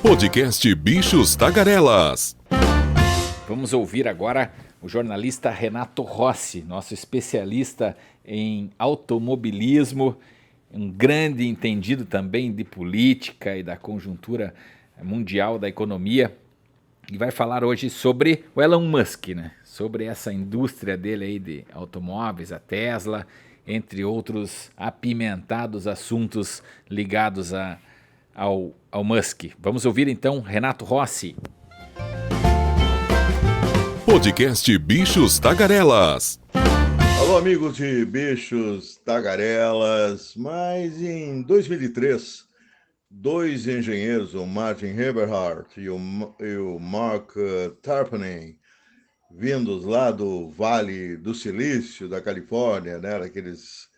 Podcast Bichos Tagarelas. Vamos ouvir agora o jornalista Renato Rossi, nosso especialista em automobilismo, um grande entendido também de política e da conjuntura mundial da economia, e vai falar hoje sobre o Elon Musk, né? Sobre essa indústria dele aí de automóveis, a Tesla, entre outros apimentados assuntos ligados ao Musk. Vamos ouvir então Renato Rossi. Podcast Bichos Tagarelas. Alô, amigos de Bichos Tagarelas. Mas em 2003, dois engenheiros, o Martin Eberhard e o Mark Tarpenning, vindos lá do Vale do Silício, da Califórnia, né, daqueles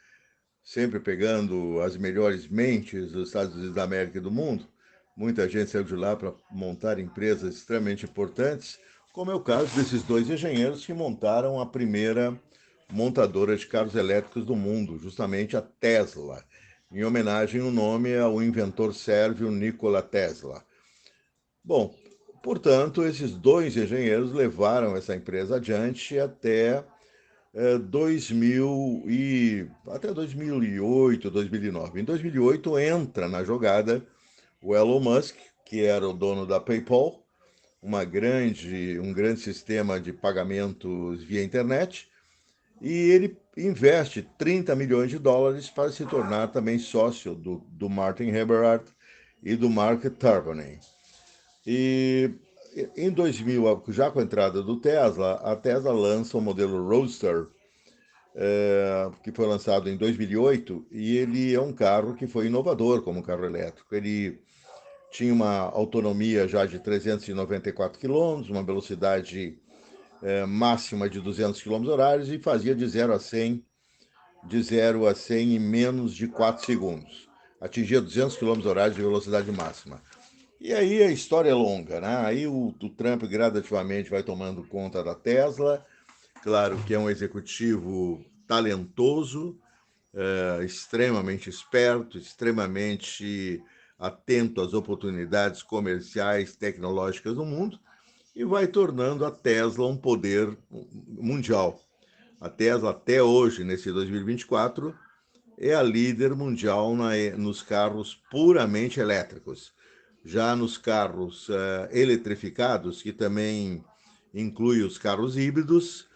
sempre pegando as melhores mentes dos Estados Unidos da América e do mundo. Muita gente saiu de lá para montar empresas extremamente importantes, como é o caso desses dois engenheiros que montaram a primeira montadora de carros elétricos do mundo, justamente a Tesla, em homenagem ao nome ao inventor sérvio Nikola Tesla. Bom, portanto, esses dois engenheiros levaram essa empresa adiante até 2008, 2009. Em 2008 entra na jogada o Elon Musk, que era o dono da PayPal, um grande sistema de pagamentos via internet, e ele investe 30 milhões de dólares para se tornar também sócio do Martin Eberhard e do Mark Tarpenning. E em 2000, já com a entrada do Tesla, a Tesla lança o modelo Roadster, que foi lançado em 2008, e ele é um carro que foi inovador como carro elétrico. Ele tinha uma autonomia já de 394 km, uma velocidade máxima de 200 km/h e fazia de 0 a 100 em menos de 4 segundos. Atingia 200 km/h de velocidade máxima. E aí a história é longa, né? Aí o Trump gradativamente vai tomando conta da Tesla. Claro que é um executivo talentoso, extremamente esperto, extremamente atento às oportunidades comerciais, tecnológicas do mundo, e vai tornando a Tesla um poder mundial. A Tesla, até hoje, nesse 2024, é a líder mundial nos carros puramente elétricos. Já nos carros eletrificados, que também inclui os carros híbridos,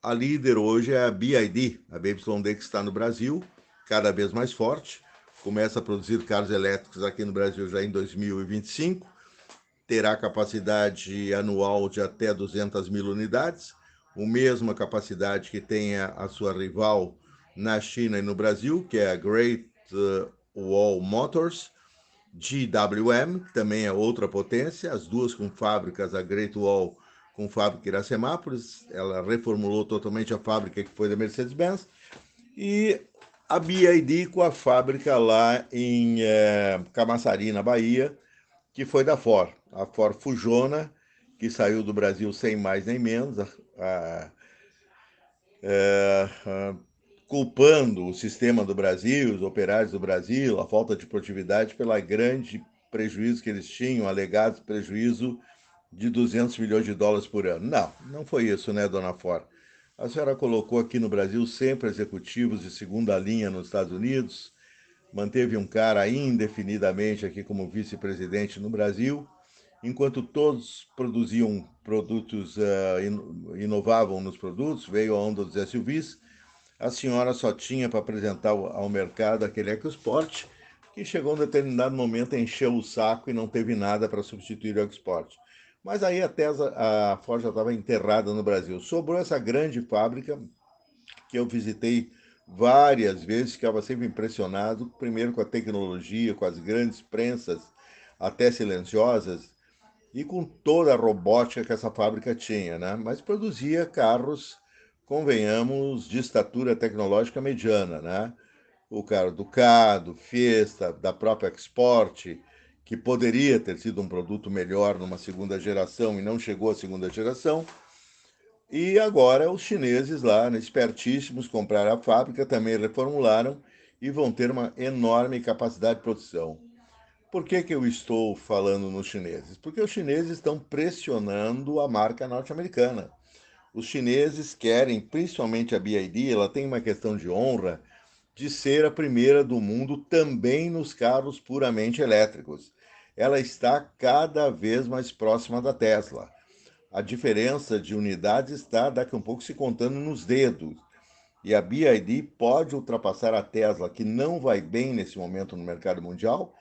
a líder hoje é a BYD, que está no Brasil, cada vez mais forte. Começa a produzir carros elétricos aqui no Brasil já em 2025. Terá capacidade anual de até 200 mil unidades, a mesma capacidade que tem a sua rival na China e no Brasil, que é a Great Wall Motors, GWM, que também é outra potência, as duas com fábricas, a Great Wall com fábrica em Iracemápolis, ela reformulou totalmente a fábrica que foi da Mercedes-Benz, e a BYD com a fábrica lá em Camaçari, na Bahia, que foi da Ford, a Ford Fujona, que saiu do Brasil sem mais nem menos, culpando o sistema do Brasil, os operários do Brasil, a falta de produtividade, pela grande prejuízo que eles tinham, alegado prejuízo de 200 milhões de dólares por ano. Não foi isso, né, dona Ford? A senhora colocou aqui no Brasil sempre executivos de segunda linha nos Estados Unidos, manteve um cara indefinidamente aqui como vice-presidente no Brasil, enquanto todos produziam produtos, inovavam nos produtos, veio a onda dos SUVs, a senhora só tinha para apresentar ao mercado aquele EcoSport, que chegou em um determinado momento, encheu o saco e não teve nada para substituir o EcoSport. Mas aí a Ford já estava enterrada no Brasil. Sobrou essa grande fábrica que eu visitei várias vezes, ficava sempre impressionado, primeiro com a tecnologia, com as grandes prensas, até silenciosas, e com toda a robótica que essa fábrica tinha, né? Mas produzia carros, convenhamos, de estatura tecnológica mediana, né? O carro Ducato, Fiesta, da própria Export, que poderia ter sido um produto melhor numa segunda geração e não chegou à segunda geração. E agora os chineses lá, né, espertíssimos, compraram a fábrica, também reformularam e vão ter uma enorme capacidade de produção. Por que que eu estou falando nos chineses? Porque os chineses estão pressionando a marca norte-americana. Os chineses querem, principalmente a BYD, ela tem uma questão de honra de ser a primeira do mundo também nos carros puramente elétricos. Ela está cada vez mais próxima da Tesla. A diferença de unidades está daqui a um pouco se contando nos dedos. E a BYD pode ultrapassar a Tesla, que não vai bem nesse momento no mercado mundial.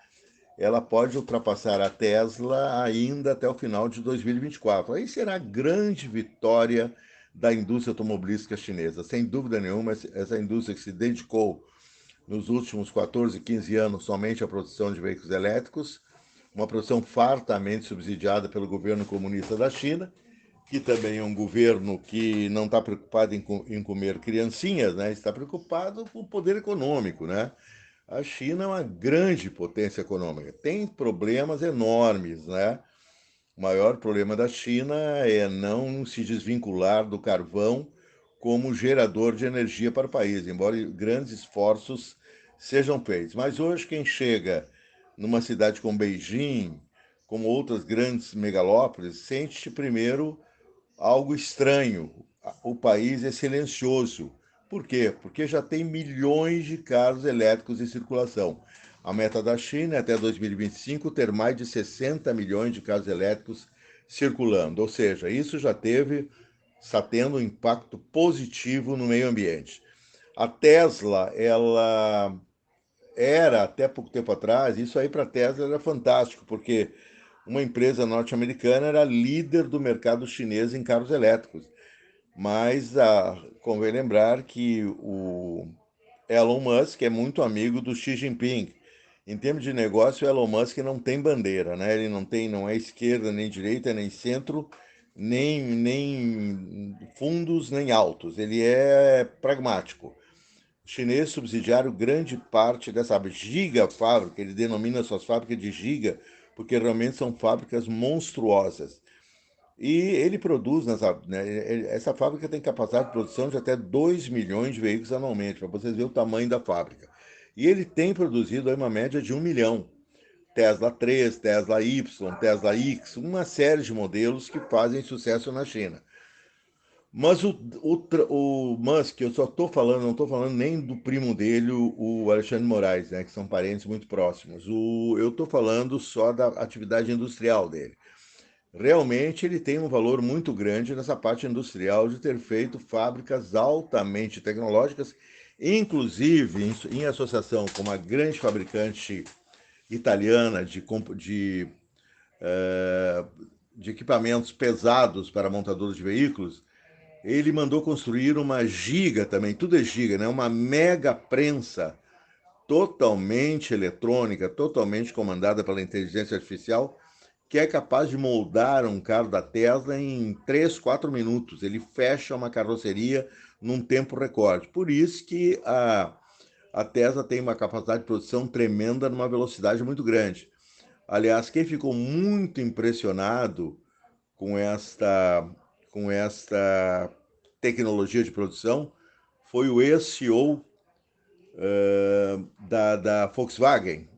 Ela pode ultrapassar a Tesla ainda até o final de 2024. Aí será a grande vitória da indústria automobilística chinesa. Sem dúvida nenhuma, essa indústria que se dedicou nos últimos 14, 15 anos somente à produção de veículos elétricos, uma produção fartamente subsidiada pelo governo comunista da China, que também é um governo que não está preocupado em comer criancinhas, né? Está preocupado com o poder econômico, né? A China é uma grande potência econômica, tem problemas enormes, né? O maior problema da China é não se desvincular do carvão como gerador de energia para o país, embora grandes esforços sejam feitos. Mas hoje quem chega numa cidade como Beijing, como outras grandes megalópolis, sente primeiro algo estranho. O país é silencioso. Por quê? Porque já tem milhões de carros elétricos em circulação. A meta da China é até 2025 ter mais de 60 milhões de carros elétricos circulando. Ou seja, isso já está tendo um impacto positivo no meio ambiente. A Tesla, ela era até pouco tempo atrás, isso aí para a Tesla era fantástico, porque uma empresa norte-americana era líder do mercado chinês em carros elétricos. Mas convém lembrar que o Elon Musk é muito amigo do Xi Jinping. Em termos de negócio, o Elon Musk não tem bandeira, né? Ele não é esquerda, nem direita, nem centro, nem fundos, nem altos. Ele é pragmático. O chinês subsidiaram grande parte dessa giga fábrica, ele denomina suas fábricas de giga, porque realmente são fábricas monstruosas. E ele produz, essa fábrica tem capacidade de produção de até 2 milhões de veículos anualmente, para vocês verem o tamanho da fábrica. E ele tem produzido aí uma média de 1 milhão. Tesla 3, Tesla Y, Tesla X, uma série de modelos que fazem sucesso na China. Mas o Musk, eu só estou falando, não estou falando nem do primo dele, o Alexandre Moraes, né, que são parentes muito próximos. Eu estou falando só da atividade industrial dele. Realmente ele tem um valor muito grande nessa parte industrial de ter feito fábricas altamente tecnológicas, inclusive em associação com uma grande fabricante italiana de equipamentos pesados para montadores de veículos. Ele mandou construir uma giga também, tudo é giga, né? Uma mega prensa totalmente eletrônica, totalmente comandada pela inteligência artificial, que é capaz de moldar um carro da Tesla em 3, 4 minutos. Ele fecha uma carroceria num tempo recorde. Por isso que a Tesla tem uma capacidade de produção tremenda numa velocidade muito grande. Aliás, quem ficou muito impressionado com esta tecnologia de produção foi o ex-CEO da Volkswagen,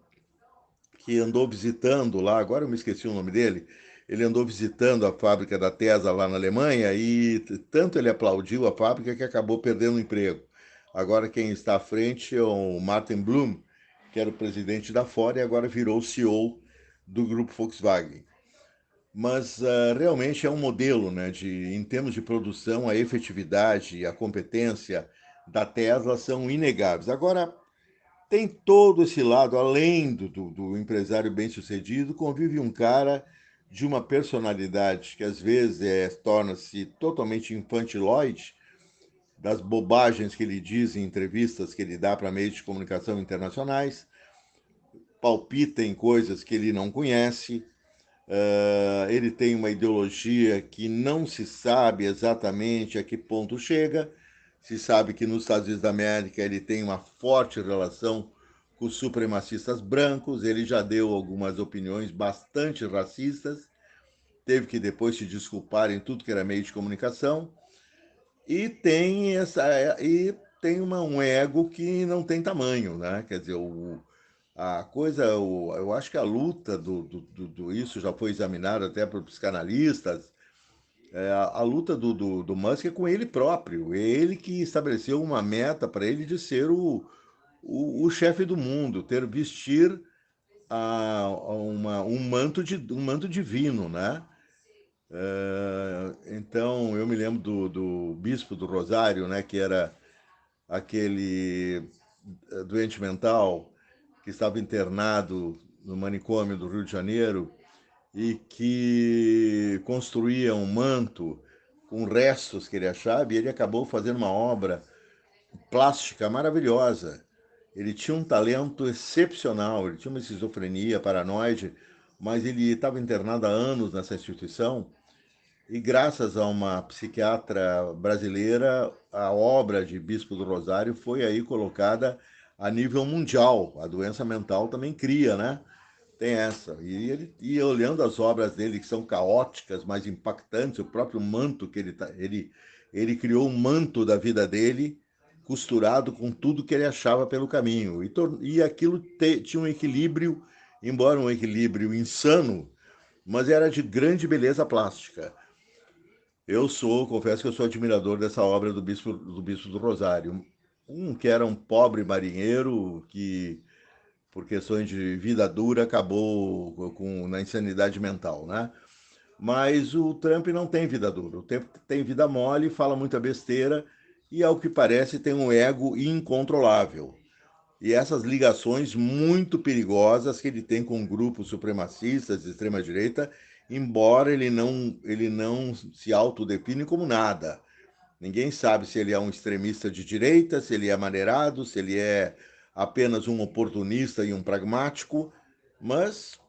que andou visitando lá, agora eu me esqueci o nome dele, ele andou visitando a fábrica da Tesla lá na Alemanha e tanto ele aplaudiu a fábrica que acabou perdendo o emprego. Agora quem está à frente é o Martin Bloom, que era o presidente da Ford e agora virou o CEO do grupo Volkswagen. Mas realmente é um modelo, né, em termos de produção, a efetividade e a competência da Tesla são inegáveis. Agora, tem todo esse lado, além do empresário bem-sucedido, convive um cara de uma personalidade que às vezes torna-se totalmente infantiloide, das bobagens que ele diz em entrevistas que ele dá para meios de comunicação internacionais, palpita em coisas que ele não conhece, ele tem uma ideologia que não se sabe exatamente a que ponto chega. Se sabe que nos Estados Unidos da América ele tem uma forte relação com os supremacistas brancos, ele já deu algumas opiniões bastante racistas, teve que depois se desculpar em tudo que era meio de comunicação, e tem um ego que não tem tamanho, né? Quer dizer, A coisa, eu acho que a luta isso já foi examinado até por psicanalistas. A luta do Musk é com ele próprio. É ele que estabeleceu uma meta para ele de ser o chefe do mundo, vestir um manto divino, né? Então, eu me lembro do bispo do Rosário, né, que era aquele doente mental que estava internado no manicômio do Rio de Janeiro e que construía um manto com restos que ele achava, e ele acabou fazendo uma obra plástica maravilhosa. Ele tinha um talento excepcional, ele tinha uma esquizofrenia paranoide, mas ele estava internado há anos nessa instituição e graças a uma psiquiatra brasileira, a obra de Bispo do Rosário foi aí colocada a nível mundial. A doença mental também cria, né? Tem essa. E ele ia olhando as obras dele, que são caóticas, mas impactantes, o próprio manto que ele criou um manto da vida dele, costurado com tudo que ele achava pelo caminho. E aquilo tinha um equilíbrio, embora um equilíbrio insano, mas era de grande beleza plástica. Confesso que eu sou admirador dessa obra do Bispo do Rosário. Que era um pobre marinheiro que, por questões de vida dura, acabou na insanidade mental, né? Mas o Trump não tem vida dura. O Trump tem vida mole, fala muita besteira e, ao que parece, tem um ego incontrolável. E essas ligações muito perigosas que ele tem com grupos supremacistas de extrema-direita, embora ele não se autodefine como nada. Ninguém sabe se ele é um extremista de direita, se ele é maneirado, se ele é apenas um oportunista e um pragmático, mas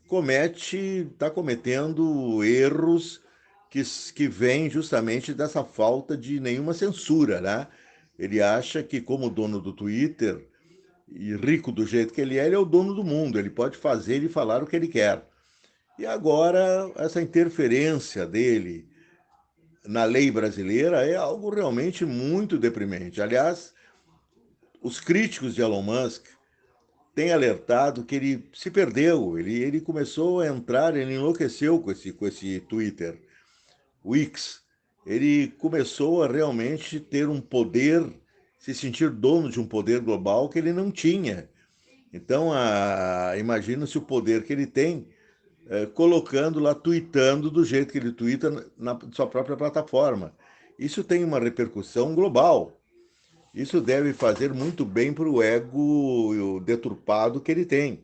está cometendo erros que vêm justamente dessa falta de nenhuma censura, né? Ele acha que, como dono do Twitter, e rico do jeito que ele é o dono do mundo, ele pode fazer e falar o que ele quer. E agora, essa interferência dele na lei brasileira é algo realmente muito deprimente. Aliás, os críticos de Elon Musk têm alertado que ele se perdeu, ele começou a entrar, ele enlouqueceu com esse Twitter, o X. Ele começou a realmente ter um poder, se sentir dono de um poder global que ele não tinha. Então, imagina-se o poder que ele tem colocando lá, tweetando do jeito que ele twitta na sua própria plataforma. Isso tem uma repercussão global. Isso deve fazer muito bem para o ego deturpado que ele tem.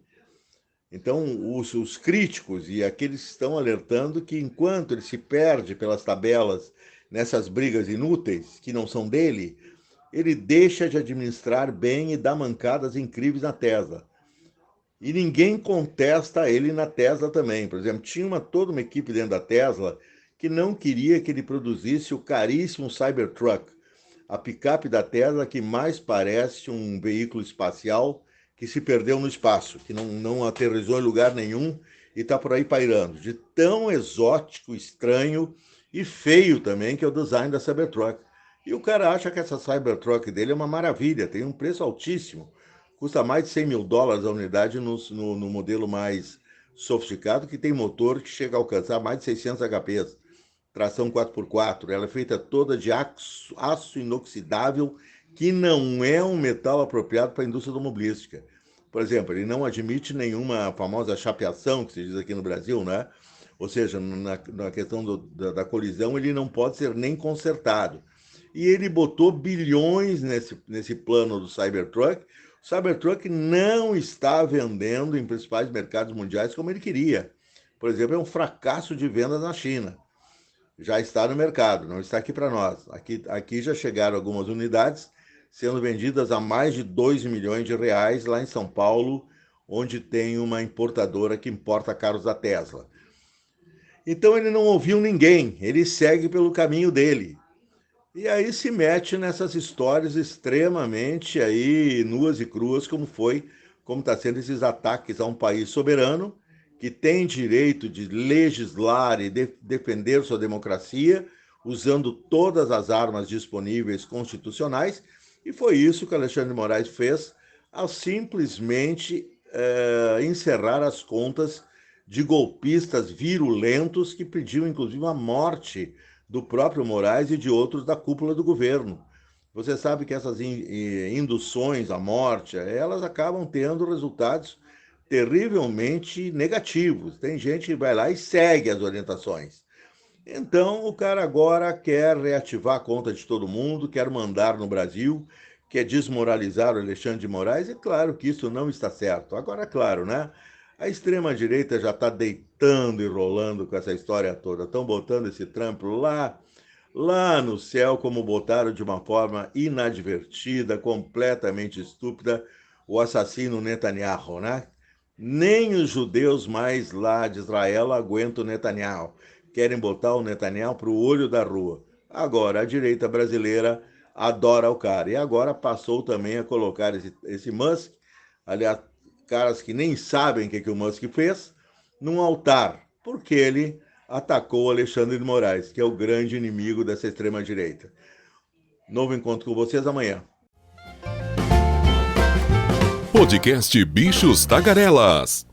Então, os críticos e aqueles que estão alertando que, enquanto ele se perde pelas tabelas nessas brigas inúteis, que não são dele, ele deixa de administrar bem e dá mancadas incríveis na Tesla. E ninguém contesta ele na Tesla também. Por exemplo, tinha toda uma equipe dentro da Tesla que não queria que ele produzisse o caríssimo Cybertruck, a picape da Tesla que mais parece um veículo espacial que se perdeu no espaço, que não aterrissou em lugar nenhum e está por aí pairando. De tão exótico, estranho e feio também que é o design da Cybertruck. E o cara acha que essa Cybertruck dele é uma maravilha, tem um preço altíssimo. Custa mais de US$ 100.000 a unidade no modelo mais sofisticado, que tem motor que chega a alcançar mais de 600 HPs, tração 4x4. Ela é feita toda de aço inoxidável, que não é um metal apropriado para a indústria automobilística. Por exemplo, ele não admite nenhuma famosa chapeação, que se diz aqui no Brasil, né? Ou seja, na questão da colisão, ele não pode ser nem consertado. E ele botou bilhões nesse plano do Cybertruck. O Cybertruck não está vendendo em principais mercados mundiais como ele queria. Por exemplo, é um fracasso de vendas na China. Já está no mercado, não está aqui para nós. Aqui já chegaram algumas unidades, sendo vendidas a mais de R$ 2 milhões lá em São Paulo, onde tem uma importadora que importa carros da Tesla. Então ele não ouviu ninguém, ele segue pelo caminho dele. E aí se mete nessas histórias extremamente aí nuas e cruas, como está sendo esses ataques a um país soberano que tem direito de legislar e defender sua democracia, usando todas as armas disponíveis constitucionais, e foi isso que Alexandre de Moraes fez ao simplesmente encerrar as contas de golpistas virulentos que pediam, inclusive, a morte do próprio Moraes e de outros da cúpula do governo. Você sabe que essas induções à morte, elas acabam tendo resultados terrivelmente negativos. Tem gente que vai lá e segue as orientações. Então, o cara agora quer reativar a conta de todo mundo, quer mandar no Brasil, quer desmoralizar o Alexandre de Moraes, e claro que isso não está certo. Agora, claro, né? A extrema-direita já está deitando e rolando com essa história toda. Estão botando esse Trump lá no céu, como botaram de uma forma inadvertida, completamente estúpida, o assassino Netanyahu, né? Nem os judeus mais lá de Israel aguentam o Netanyahu. Querem botar o Netanyahu para o olho da rua. Agora, a direita brasileira adora o cara. E agora passou também a colocar esse Musk, aliás, caras que nem sabem o que o Musk fez, num altar, porque ele atacou Alexandre de Moraes, que é o grande inimigo dessa extrema-direita. Novo encontro com vocês amanhã. Podcast Bichos Tagarelas.